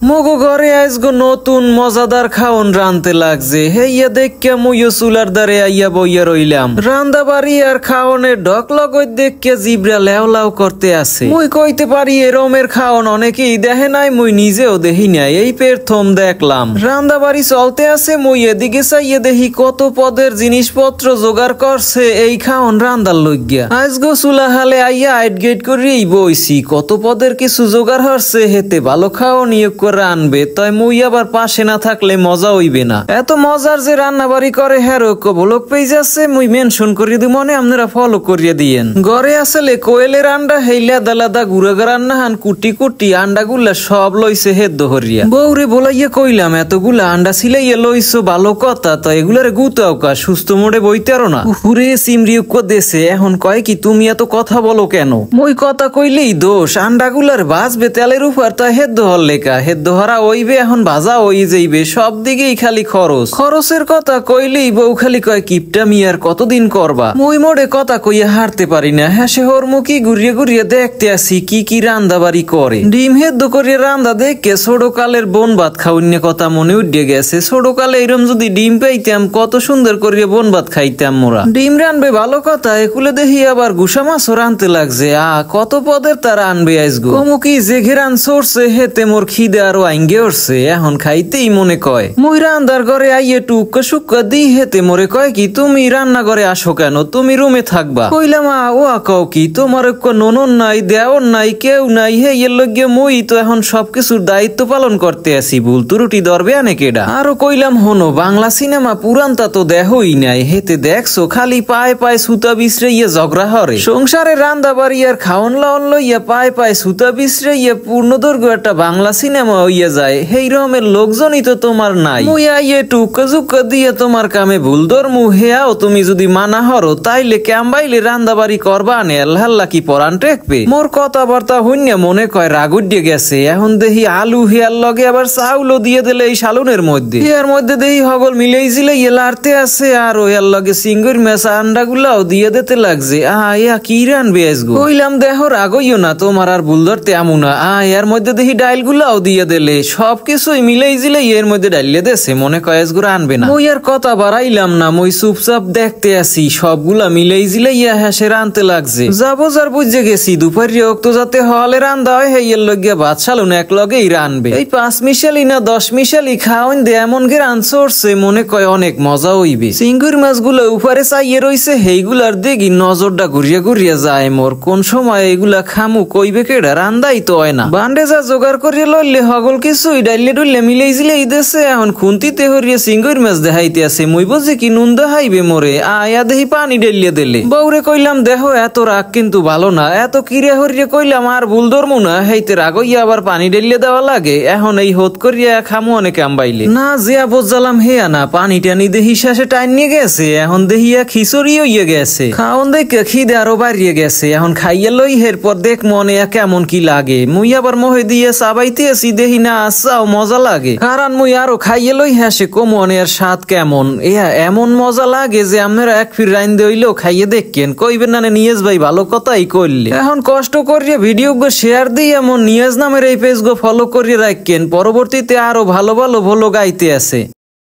মগো ঘরে আজগো নতুন মজাদার খাওন রানতে লাগছে। হেইয়া দেখকে মুইও চুলার দ্বারে আইয়া বইয়া রইলাম। রান্দা বাড়ি আর খাওনের ডক লগই দেখকে জিব্রা লেও লাও করতে আছে। মুই কইতে পারি এরমের খাওন অনেকেই দেখে নাই, মুই নিজেও দেখি নাই, এই প্রথম দেখলাম। রান্দা বাড়ি চলতে আছে, মুই এদিকে চাইয়ে দেখি কত পদের জিনিসপত্র জোগাড় করছে এই খাওন রান্দার লইগিয়া। আজগো চুলা হালে আইয়া আইট গেট করিয়েই বইছি, কত পদের কিছু জোগাড় হচ্ছে, হেতে ভালো খাওন ইয়ে আনবে। তাই মুই আবার পাশে না থাকলে মজা হইবে না। এত মজার যে রান্না বাড়ি করে হেরো ব্লগ পেজ আছে, মুই মেনশন করিয়ে দিব, মনে আপনারা ফলো করিয়ে দিয়েন। ঘরে আসলে কোয়েলের আন্ডা হেইলা দালাদা গুড়াগা রান্না হান কুটি কুটি আন্ডা গুলা সব লইছে হেদ্দ হরিয়া। বউরে বলাইয়া কইলাম এতগুলা আন্ডা ছিলাইয়া লইছো ভালো কথা, তো এগুলারে গুতাও কা, সুস্থ মোড়ে বইতে আরো না। পুরে সিমরি দেশে এখন কয় কি তুমি এত কথা বলো কেন? মই কথা কইলেই দোষ, আন্ডা গুলার বাজবে তেলের উপর, তা হেদ্দ হল লেখা, ধরা হইবে এখন ভাজা হই যাইবে, সব দিকেই খালি খরচ। খরচের কথা কইলেই বউ খালি কয় কিপটা মিয়ার কতদিন করবা। মুই মোড়ে কথা কইয়া হারতে পারি না। হ্যাঁ সে ওর মুখি ঘুরিয়ে ঘুরিয়ে দেখতে আসি কি কি রান্দা বাড়ি করে। ডিম হেদ্দ করিয়া রান্দা দেখে ছোট কালের বোন ভাত খাওয়ান্য কথা মনে উঠে গেছে। ছোট কালে এরম যদি ডিম পাইতাম কত সুন্দর করিয়া বোন ভাত খাইতাম মোরা। ডিম রানবে ভালো কথা, একুলে দেখি আবার গুসা মাছও রানতে লাগছে। কত পদের তারা আনবে আজগো। কমুকি যে ঘেরান সরছে হেতে মোর খিদে আরো আইঙ্গে উঠছে, এখন খাইতেই মনে কয়। মুই রান্দার ঘরে আইয়ে টুক্কা সুক্কা দি হেতে মোরে কয় কি তুমি রান্না ঘরে আসো কেন, তুমি রুমে থাকবা। কইলাম ও কও কি তোমার ননন নাই দেওয়ার নাই কেউ নাই, হে এর লগে মুই তো এখন সবকিছুর দায়িত্ব পালন করতে আসি, ভুল ত্রুটি ধরবে আনেকেডা। আরো কইলাম হনো বাংলা সিনেমা পুরানটা তো দেহই নাই, হেতে দেখছো খালি পায়ে পায়ে সুতা বিছরে ইয়ে ঝগড়া হরে। সংসারে রান্দা বাড়ি আর খাওন লাওন লইয়া পায়ে পায়ে সুতা বিছরে ইয়ে পূর্ণদৈর্ঘ্য একটা বাংলা সিনেমা হইয়া যায়, হেই রকমের লোকজনই তো তোমার নাই। মুই আইয়ে টুকা জুকা দিয়ে তোমার কামে ভুল ধরমু, হেয়াও তুমি যদি মানা হরো তাইলে ক্যাম্বাইলে রান্দা বাড়ি করবা নে, আল্লাহ কি পরান টেকবে। মোর কথাবার্তা হইনা মনে কয় রাগ উঠে গেছে। এখন দেখি আলু হেয়ার লগে আবার চাউলও দিয়ে দিলে এই সালুনের মধ্যে, হেয়ার মধ্যে দেখি হগল মিলেই জিলে ইয়ে লাড়তে আছে, আর ওয়ার লগে সিঙ্গুর মেসা আন্ডা গুলাও দিয়ে দিতে লাগছে। ইয়া কি রানবে আজগো। কইলাম দেখো রাগইও না, তোমার আর ভুল ধরতে আমু না। এর মধ্যে দেখি ডাইল গুলাও দিয়ে দিলে, সবকিছুই মিলেই জিলে এর মধ্যে ডাইলে দেছে, মনে কয় আজগুলো আনবে না। মুই আর কথা বাড়াইলাম না, মুই চুপচাপ দেখতে আসি, সবগুলা মিলেই জিলে ইয়া হাসে রানতে লাগছে। যাবো যার বুঝে গেছি দুপুরে অক্ত যাতে হলে রান্দা হয়, হেয়ের লগে ভাত সালুন এক লগেই রানবে। এই 5 মিশালি না 10 মিশালি খাওয়ান দে এমন গে রানছরছে, মনে কয় অনেক মজা হইবে। চিংড়ি মাছগুলো উপরে চাইয়ে রইছে, হেইগুলার দেখি নজরটা ঘুরিয়া ঘুরিয়া যায় মোর, কোন সময় এগুলা খামু কইবে কেডা, রান্দাই তো হয় না। বান্ডে যা জোগাড় করিয়া লইলে হগল কিছুই ডাইলে ডুইলে মিলেই জিলেই দেছে। এখন খুন্তিতে হরিয়া চিংড়ি মাছ দেখাইতে আছে, মুই বুঝি কি নুন দেখাইবে মোরে, আয়া দেহি পানি ডাইলিয়া দিলে। বউরে কইলাম দেখো এত রাগ কিন্তু ভালো না, এত কিরে হরিয়া কইলাম আর ভুল ধরমু না, হেইতে রাগইয়া আবার পানি ডাইলিয়া দেওয়া লাগে। এখন এই হোত করিয়া খামু অনেক আমবাইলে না, জিয়া বোঝালাম হেয়া না, পানি টানি দেহি শেষে টাইন নিয়ে গেছে। এখন দেহিয়া খিচুড়ি হইয়া গেছে, খাওন দেখে খিদে আরো বাড়িয়ে গেছে। এখন খাইয়া লই এরপর দেখ মনে কেমন কি লাগে। মুই আবার মহে দিয়ে চাবাইতে আসি, দেখি না আসাও মজা লাগে, কারণ মুই আরো খাইয়ে লই হাসে কমন এর স্বাদ কেমন। এমন মজা লাগে যে আপনারা এক ফির রাইন হইলেও খাইয়ে দেখেন, কইবেন না নিয়াজ ভাই ভালো কথাই করলে। এখন কষ্ট করিয়া ভিডিও গো শেয়ার দিয়ে এমন নিয়াজ নামের এই পেজ গো ফলো করিয়ে রাখেন, পরবর্তীতে আরো ভালো ভালো ভ্লগ আইতে আছে।